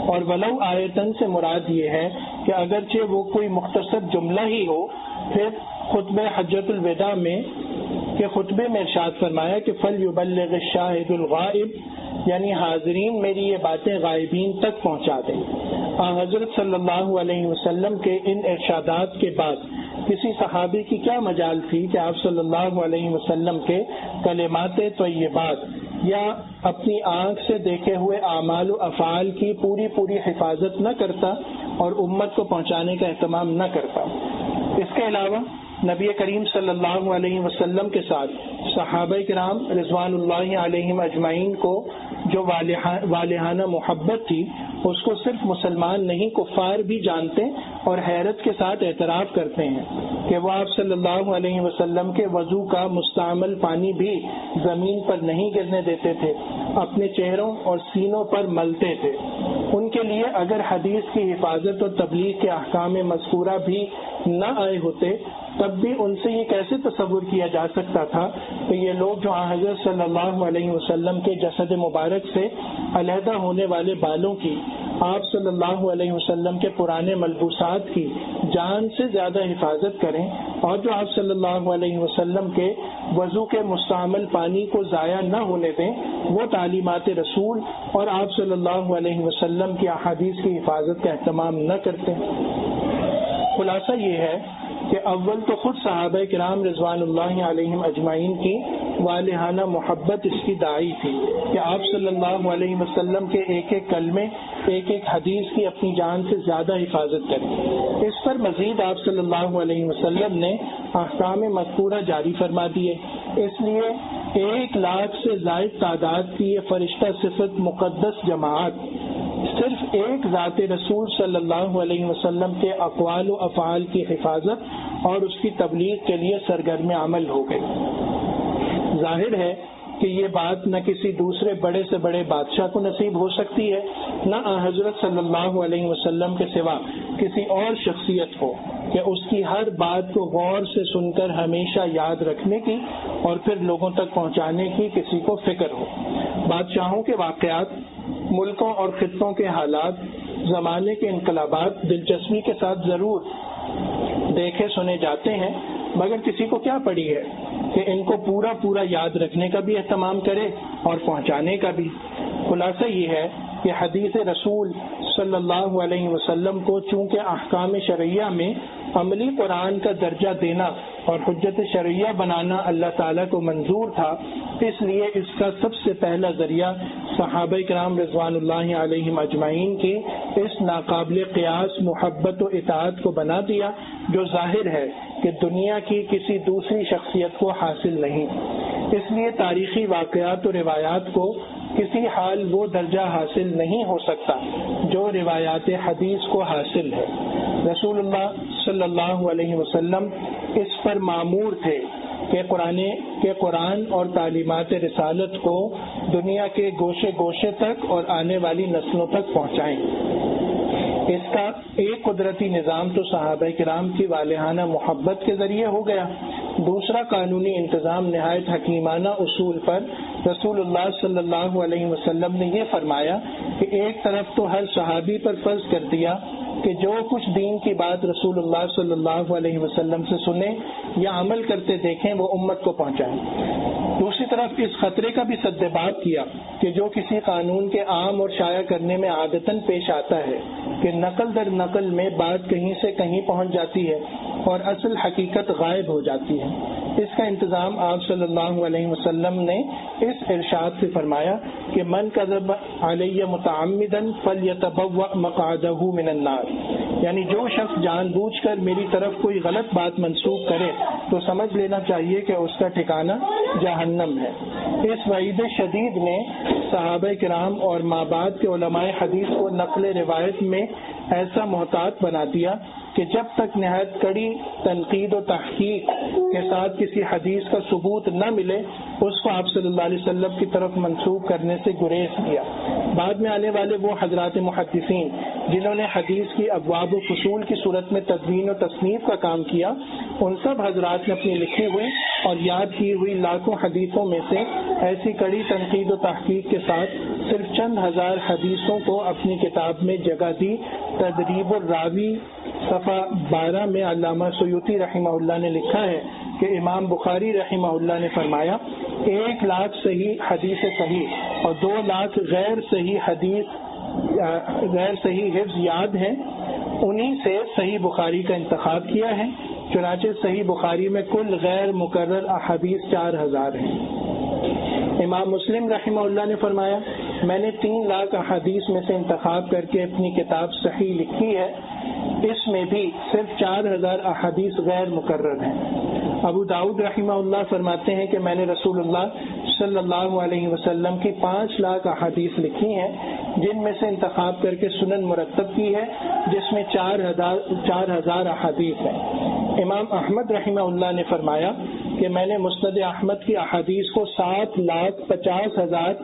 [SPEAKER 1] اور ولو آیتن سے مراد یہ ہے کہ اگرچہ وہ کوئی مختصر جملہ ہی ہو۔ پھر خطبہ حجۃ الوداع میں خطبے میں ارشاد فرمایا کہ فَلْيُبَلِّغِ الشَّاهِدُ الْغَائِبُ، یعنی حاضرین میری یہ باتیں غائبین تک پہنچا دیں۔ حضرت صلی اللہ علیہ وسلم کے ان ارشادات کے بعد کسی صحابی کی کیا مجال تھی کہ آپ صلی اللہ علیہ وسلم کے کلمات طیبات یا اپنی آنکھ سے دیکھے ہوئے اعمال و افعال کی پوری حفاظت نہ کرتا اور امت کو پہنچانے کا اہتمام نہ کرتا۔ اس کے علاوہ نبی کریم صلی اللہ علیہ وسلم کے ساتھ صحابہ کرام رضوان اللہ علیہم اجمعین کو جو والہانہ محبت تھی اس کو صرف مسلمان نہیں کفار بھی جانتے اور حیرت کے ساتھ اعتراف کرتے ہیں کہ وہ آپ صلی اللہ علیہ وسلم کے وضو کا مستعمل پانی بھی زمین پر نہیں گرنے دیتے تھے، اپنے چہروں اور سینوں پر ملتے تھے۔ ان کے لیے اگر حدیث کی حفاظت اور تبلیغ کے احکام مذکورہ بھی نہ آئے ہوتے تب بھی ان سے یہ کیسے تصور کیا جا سکتا تھا کہ یہ لوگ جو حضرت صلی اللہ علیہ وسلم کے جسد مبارک سے علیحدہ ہونے والے بالوں کی، آپ صلی اللہ علیہ وسلم کے پرانے ملبوسات کی جان سے زیادہ حفاظت کریں، اور جو آپ صلی اللہ علیہ وسلم کے وضو کے مستعمل پانی کو ضائع نہ ہونے دیں، وہ تعلیمات رسول اور آپ صلی اللہ علیہ وسلم کی احادیث کی حفاظت کا اہتمام نہ کرتے۔ خلاصہ یہ ہے کہ اول تو خود صحابہ کرام رضوان اللہ علیہم اجمعین کی والہانہ محبت اس کی داعی تھی کہ آپ صلی اللہ علیہ وسلم کے ایک ایک کلمے، ایک ایک حدیث کی اپنی جان سے زیادہ حفاظت کریں۔ اس پر مزید آپ صلی اللہ علیہ وسلم نے احکام مذکورہ جاری فرما دیے۔ اس لیے 1,00,000 سے زائد تعداد کی یہ فرشتہ صفت مقدس جماعت صرف ایک ذات رسول صلی اللہ علیہ وسلم کے اقوال و افعال کی حفاظت اور اس کی تبلیغ کے لیے سرگرم عمل ہو گئی۔ ظاہر ہے کہ یہ بات نہ کسی دوسرے بڑے سے بڑے بادشاہ کو نصیب ہو سکتی ہے، نہ حضرت صلی اللہ علیہ وسلم کے سوا کسی اور شخصیت کو کہ اس کی ہر بات کو غور سے سن کر ہمیشہ یاد رکھنے کی اور پھر لوگوں تک پہنچانے کی کسی کو فکر ہو۔ بادشاہوں کے واقعات، ملکوں اور خطوں کے حالات، زمانے کے انقلابات دلچسپی کے ساتھ ضرور دیکھے سنے جاتے ہیں، مگر کسی کو کیا پڑی ہے کہ ان کو پورا یاد رکھنے کا بھی اہتمام کرے اور پہنچانے کا بھی۔ خلاصہ یہ ہے کہ حدیث رسول صلی اللہ علیہ وسلم کو چونکہ احکام شرعیہ میں عملی قرآن کا درجہ دینا اور حجت شرعیہ بنانا اللہ تعالیٰ کو منظور تھا، اس لیے اس کا سب سے پہلا ذریعہ صحابہ کرام رضوان اللہ علیہم اجمعین کی اس ناقابل قیاس محبت و اطاعت کو بنا دیا جو ظاہر ہے کہ دنیا کی کسی دوسری شخصیت کو حاصل نہیں۔ اس لیے تاریخی واقعات و روایات کو کسی حال وہ درجہ حاصل نہیں ہو سکتا جو روایات حدیث کو حاصل ہے۔ رسول اللہ صلی اللہ علیہ وسلم اس پر مامور تھے کہ قرآن اور تعلیمات رسالت کو دنیا کے گوشے گوشے تک اور آنے والی نسلوں تک پہنچائیں۔ اس کا ایک قدرتی نظام تو صحابہ کرام کی والہانہ محبت کے ذریعے ہو گیا، دوسرا قانونی انتظام نہایت حکیمانہ اصول پر رسول اللہ صلی اللہ علیہ وسلم نے یہ فرمایا کہ ایک طرف تو ہر صحابی پر فرض کر دیا کہ جو کچھ دین کی بات رسول اللہ صلی اللہ علیہ وسلم سے سنیں یا عمل کرتے دیکھیں وہ امت کو پہنچائیں، دوسری طرف اس خطرے کا بھی سدباب کیا کہ جو کسی قانون کے عام اور شائع کرنے میں عادتاً پیش آتا ہے کہ نقل در نقل میں بات کہیں سے کہیں پہنچ جاتی ہے اور اصل حقیقت غائب ہو جاتی ہے۔ اس کا انتظام آپ صلی اللہ علیہ وسلم نے اس ارشاد سے فرمایا کہ من کذب علی متعمدا فلیتبوأ مقعدہ من النار، یعنی جو شخص جان بوجھ کر میری طرف کوئی غلط بات منسوخ کرے تو سمجھ لینا چاہیے کہ اس کا ٹھکانہ جہنم ہے۔ اس وعید شدید نے صحابہ کرام اور ما بعد کے علماء حدیث کو نقل روایت میں ایسا محتاط بنا دیا کہ جب تک نہایت کڑی تنقید و تحقیق کے ساتھ کسی حدیث کا ثبوت نہ ملے اس کو آپ صلی اللہ علیہ وسلم کی طرف منسوخ کرنے سے گریز کیا۔ بعد میں آنے والے وہ حضرات محدثین جنہوں نے حدیث کی ابواب و فصول کی صورت میں تدوین و تصنیف کا کام کیا، ان سب حضرات نے اپنی لکھی ہوئی اور یاد کی ہوئی لاکھوں حدیثوں میں سے ایسی کڑی تنقید و تحقیق کے ساتھ صرف چند ہزار حدیثوں کو اپنی کتاب میں جگہ دی۔ تدریب الراوی صفحہ 12 میں علامہ سیوطی رحمہ اللہ نے لکھا ہے کہ امام بخاری رحمہ اللہ نے فرمایا 1,00,000 صحیح حدیث صحیح اور 2,00,000 غیر صحیح حفظ یاد ہیں، انہی سے صحیح بخاری کا انتخاب کیا ہے، چنانچہ صحیح بخاری میں کل غیر مکرر احادیث 4,000 ہیں۔ امام مسلم رحمہ اللہ نے فرمایا میں نے 3,00,000 احادیث میں سے انتخاب کر کے اپنی کتاب صحیح لکھی ہے، اس میں بھی صرف 4,000 احادیث غیر مکرر ہیں۔ ابو داؤد رحمہ اللہ فرماتے ہیں کہ میں نے رسول اللہ صلی اللہ علیہ وسلم کی 5,00,000 احادیث لکھی ہیں جن میں سے انتخاب کر کے سنن مرتب کی ہے جس میں 4,000 احادیث ہیں۔ امام احمد رحمہ اللہ نے فرمایا کہ میں نے مسند احمد کی احادیث کو 7,50,000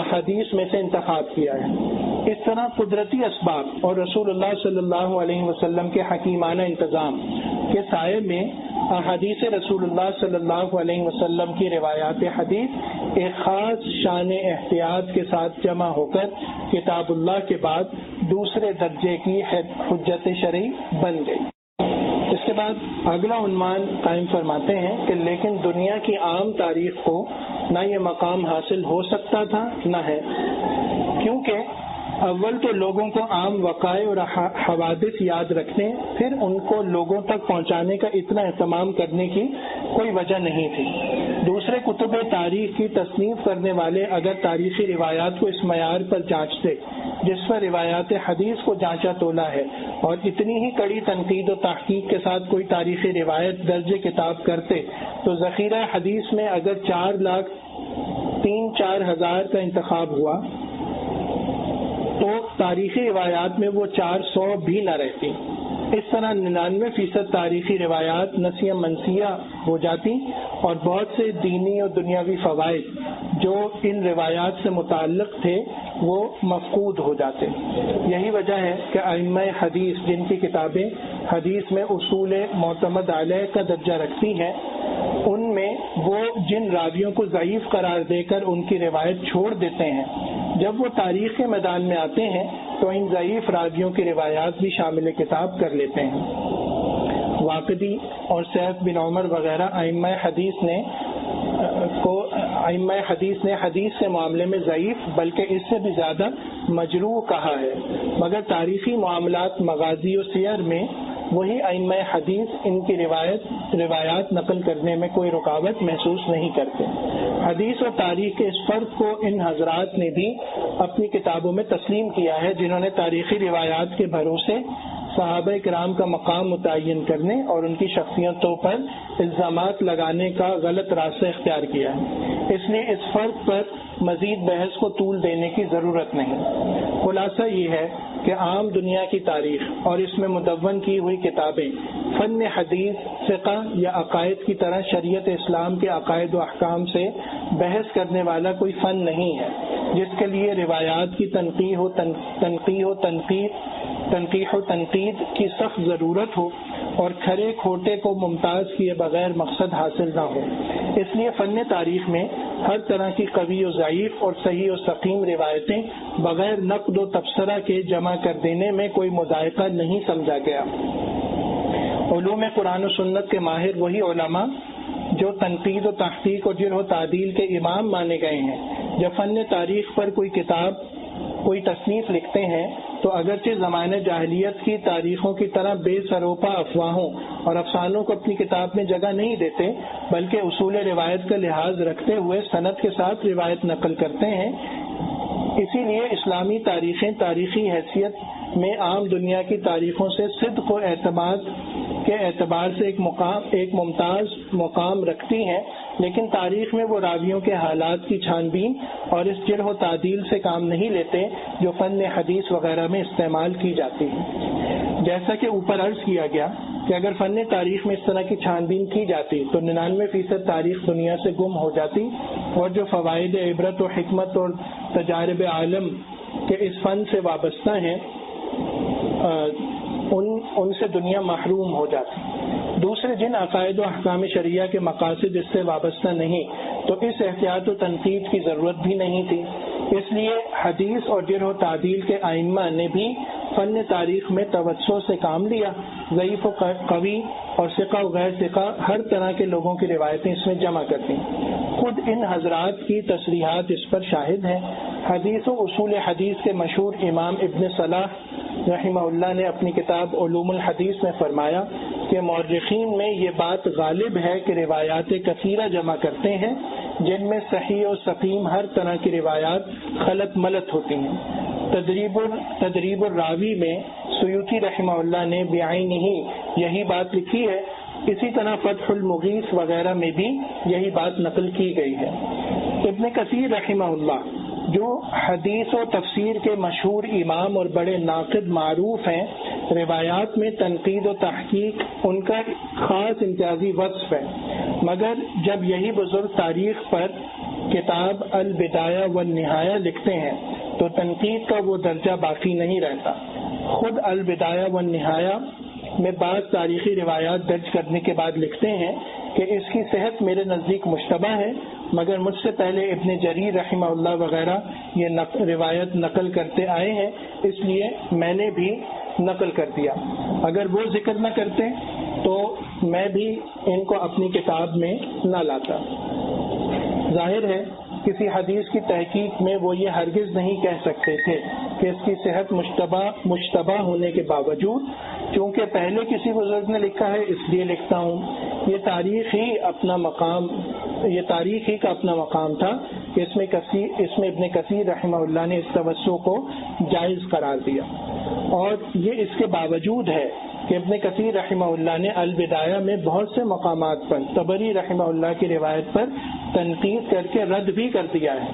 [SPEAKER 1] احادیث میں سے انتخاب کیا ہے۔ اس طرح قدرتی اسباب اور رسول اللہ صلی اللہ علیہ وسلم کے حکیمانہ انتظام کے سائے میں احادیث رسول اللہ صلی اللہ علیہ وسلم کی روایات حدیث ایک خاص شان احتیاط کے ساتھ جمع ہو کر کتاب اللہ کے بعد دوسرے درجے کی حجت شرعی بن گئی۔ اس کے بعد اگلا عنوان قائم فرماتے ہیں کہ لیکن دنیا کی عام تاریخ کو نہ یہ مقام حاصل ہو سکتا تھا نہ ہے، کیونکہ اول تو لوگوں کو عام وقائع اور حوادث یاد رکھنے، پھر ان کو لوگوں تک پہنچانے کا اتنا اہتمام کرنے کی کوئی وجہ نہیں تھی۔ دوسرے کتب تاریخ کی تصنیف کرنے والے اگر تاریخی روایات کو اس معیار پر جانچتے جس پر روایات حدیث کو جانچا تولا ہے اور اتنی ہی کڑی تنقید و تحقیق کے ساتھ کوئی تاریخی روایت درج کتاب کرتے تو ذخیرہ حدیث میں اگر 4,03,000-4 ہزار کا انتخاب ہوا تو تاریخی روایات میں وہ 400 بھی نہ رہتی۔ اس طرح 99% تاریخی روایات نسیہ منسیہ ہو جاتی اور بہت سے دینی اور دنیاوی فوائد جو ان روایات سے متعلق تھے وہ مفقود ہو جاتے۔ یہی وجہ ہے کہ ائمہ حدیث جن کی کتابیں حدیث میں اصول معتمد علیہ کا درجہ رکھتی ہیں، ان میں وہ جن راویوں کو ضعیف قرار دے کر ان کی روایت چھوڑ دیتے ہیں، جب وہ تاریخ کے میدان میں آتے ہیں تو ان ضعیف راویوں کی روایات بھی شامل کتاب کر لیتے ہیں۔ واقدی اور سیف بن عمر وغیرہ ائمہ حدیث نے حدیث کے معاملے میں ضعیف بلکہ اس سے بھی زیادہ مجروح کہا ہے، مگر تاریخی معاملات مغازی و سیر میں وہی ائمہ حدیث ان کی روایات نقل کرنے میں کوئی رکاوٹ محسوس نہیں کرتے۔ حدیث اور تاریخ کے اس فرق کو ان حضرات نے بھی اپنی کتابوں میں تسلیم کیا ہے، جنہوں نے تاریخی روایات کے بھروسے صحابہ کرام کا مقام متعین کرنے اور ان کی شخصیتوں پر الزامات لگانے کا غلط راستہ اختیار کیا ہے۔ اس لیے اس فرق پر مزید بحث کو طول دینے کی ضرورت نہیں۔ خلاصہ یہ ہے کہ عام دنیا کی تاریخ اور اس میں مدون کی ہوئی کتابیں فن حدیث، فقہ یا عقائد کی طرح شریعت اسلام کے عقائد و احکام سے بحث کرنے والا کوئی فن نہیں ہے جس کے لیے روایات کی تنقیح و تنقید کی سخت ضرورت ہو اور کھرے کھوٹے کو ممتاز کیے بغیر مقصد حاصل نہ ہو۔ اس لیے فن تاریخ میں ہر طرح کی قوی و ضعیف اور صحیح و سقیم روایتیں بغیر نقد و تبصرہ کے جمع کر دینے میں کوئی مذائقہ نہیں سمجھا گیا۔ علوم قرآن و سنت کے ماہر وہی علماء جو تنقید و تحقیق اور جرح و تعدیل کے امام مانے گئے ہیں، جب فن تاریخ پر کوئی کتاب، کوئی تصنیف لکھتے ہیں تو اگرچہ زمانہ جاہلیت کی تاریخوں کی طرح بے سروپا افواہوں اور افسانوں کو اپنی کتاب میں جگہ نہیں دیتے، بلکہ اصول روایت کا لحاظ رکھتے ہوئے سند کے ساتھ روایت نقل کرتے ہیں۔ اسی لیے اسلامی تاریخیں تاریخی حیثیت میں عام دنیا کی تاریخوں سے صدق و اعتماد کے اعتبار سے ایک ممتاز مقام رکھتی ہیں، لیکن تاریخ میں وہ راویوں کے حالات کی چھان بین اور اس جرح و تعدیل سے کام نہیں لیتے جو فن حدیث وغیرہ میں استعمال کی جاتی ہے۔ جیسا کہ اوپر عرض کیا گیا کہ اگر فن تاریخ میں اس طرح کی چھان بین کی جاتی تو 99% تاریخ دنیا سے گم ہو جاتی، اور جو فوائد عبرت و حکمت اور تجارب عالم کے اس فن سے وابستہ ہیں ان سے دنیا محروم ہو جاتی۔ دوسرے جن عقائد و احکام شریعہ کے مقاصد اس سے وابستہ نہیں تو اس احتیاط و تنقید کی ضرورت بھی نہیں تھی۔ اس لیے حدیث اور جرح و تعدیل کے ائمہ نے بھی فن تاریخ میں توسع سے کام لیا۔ ضعیف و قوی اور ثقہ و غیر ثقہ ہر طرح کے لوگوں کی روایتیں اس میں جمع کرتی۔ خود ان حضرات کی تصریحات اس پر شاہد ہیں۔ حدیث و اصول حدیث کے مشہور امام ابن صلاح رحمہ اللہ نے اپنی کتاب علوم الحدیث میں فرمایا کہ مورخین میں یہ بات غالب ہے کہ روایات کثیرہ جمع کرتے ہیں جن میں صحیح و سقیم ہر طرح کی روایات خلط ملط ہوتی ہیں۔ تدریب الراوی میں سیوطی رحمہ اللہ نے بعینہ ہی یہی بات لکھی ہے۔ اسی طرح فتح المغیث وغیرہ میں بھی یہی بات نقل کی گئی ہے۔ ابن کثیر رحمہ اللہ جو حدیث و تفسیر کے مشہور امام اور بڑے ناقد معروف ہیں، روایات میں تنقید و تحقیق ان کا خاص امتیازی وصف ہے، مگر جب یہی بزرگ تاریخ پر کتاب البدایہ والنہایہ لکھتے ہیں تو تنقید کا وہ درجہ باقی نہیں رہتا۔ خود البدایہ والنہایہ میں بعض تاریخی روایات درج کرنے کے بعد لکھتے ہیں کہ اس کی صحت میرے نزدیک مشتبہ ہے، مگر مجھ سے پہلے ابن جریر رحمہ اللہ وغیرہ یہ روایت نقل کرتے آئے ہیں، اس لیے میں نے بھی نقل کر دیا۔ اگر وہ ذکر نہ کرتے تو میں بھی ان کو اپنی کتاب میں نہ لاتا۔ ظاہر ہے کسی حدیث کی تحقیق میں وہ یہ ہرگز نہیں کہہ سکتے تھے کہ اس کی صحت مشتبہ ہونے کے باوجود چونکہ پہلے کسی بزرگ نے لکھا ہے اس لیے لکھتا ہوں۔ یہ تاریخ ہی کا اپنا مقام تھا کہ اس میں ابن کثیر رحمہ اللہ نے اس توسع کو جائز قرار دیا، اور یہ اس کے باوجود ہے کہ ابن کثیر رحمہ اللہ نے البدایہ میں بہت سے مقامات پر طبری رحمہ اللہ کی روایت پر تنقید کر کے رد بھی کر دیا ہے۔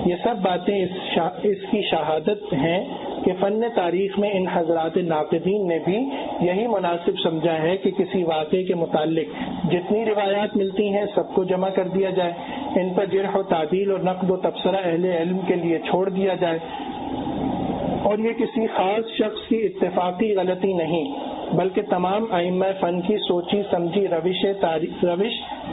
[SPEAKER 1] یہ سب باتیں اس کی شہادت ہیں کہ فن تاریخ میں ان حضرات ناقدین نے بھی یہی مناسب سمجھا ہے کہ کسی واقعے کے متعلق جتنی روایات ملتی ہیں سب کو جمع کر دیا جائے، ان پر جرح و تعدیل اور نقد و تبصرہ اہل علم کے لیے چھوڑ دیا جائے، اور یہ کسی خاص شخص کی اتفاقی غلطی نہیں بلکہ تمام ائمہ فن کی سوچی سمجھی روش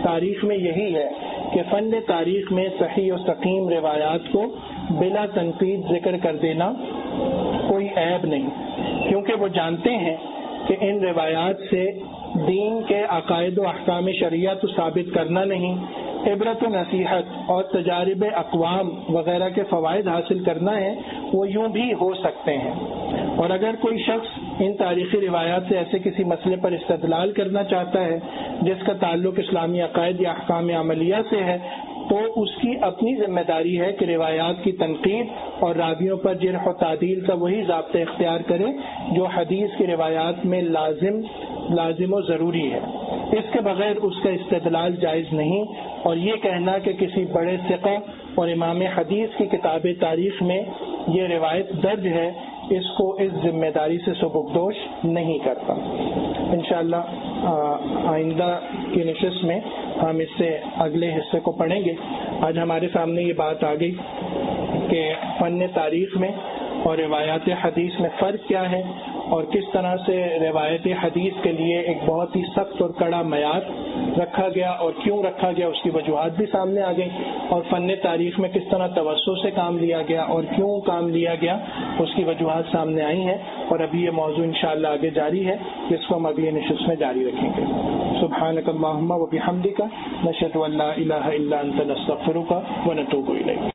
[SPEAKER 1] تاریخ میں یہی ہے کہ فن تاریخ میں صحیح و سقیم روایات کو بلا تنقید ذکر کر دینا کوئی عیب نہیں، کیونکہ وہ جانتے ہیں کہ ان روایات سے دین کے عقائد و احکام شریعہ تو ثابت کرنا نہیں، عبرت و نصیحت اور تجارب اقوام وغیرہ کے فوائد حاصل کرنا ہے، وہ یوں بھی ہو سکتے ہیں۔ اور اگر کوئی شخص ان تاریخی روایات سے ایسے کسی مسئلے پر استدلال کرنا چاہتا ہے جس کا تعلق اسلامی عقائد یا احکام عملیہ سے ہے تو اس کی اپنی ذمہ داری ہے کہ روایات کی تنقید اور راویوں پر جرح و تعدیل کا وہی ضابطہ اختیار کرے جو حدیث کی روایات میں لازم و ضروری ہے. اس کے بغیر اس کا استدلال جائز نہیں، اور یہ کہنا کہ کسی بڑے ثقہ اور امام حدیث کی کتاب تاریخ میں یہ روایت درج ہے اس کو اس ذمہ داری سے سبکدوش نہیں کرتا. انشاءاللہ آئندہ کی نشست میں ہم اس سے اگلے حصے کو پڑھیں گے. آج ہمارے سامنے یہ بات آ گئی کہ فن تاریخ میں اور روایات حدیث میں فرق کیا ہے، اور کس طرح سے روایت حدیث کے لیے ایک بہت ہی سخت اور کڑا معیار رکھا گیا اور کیوں رکھا گیا اس کی وجوہات بھی سامنے آ گئی، اور فن تاریخ میں کس طرح توسع سے کام لیا گیا اور کیوں کام لیا گیا اس کی وجوہات سامنے آئی ہیں. اور ابھی یہ موضوع انشاءاللہ آگے جاری ہے جس کو ہم اگلی نشست میں جاری رکھیں گے. سبحانک اللہم و بحمدک نشہد ان لا الہ الا انت نستغفرک و نتوب الیک.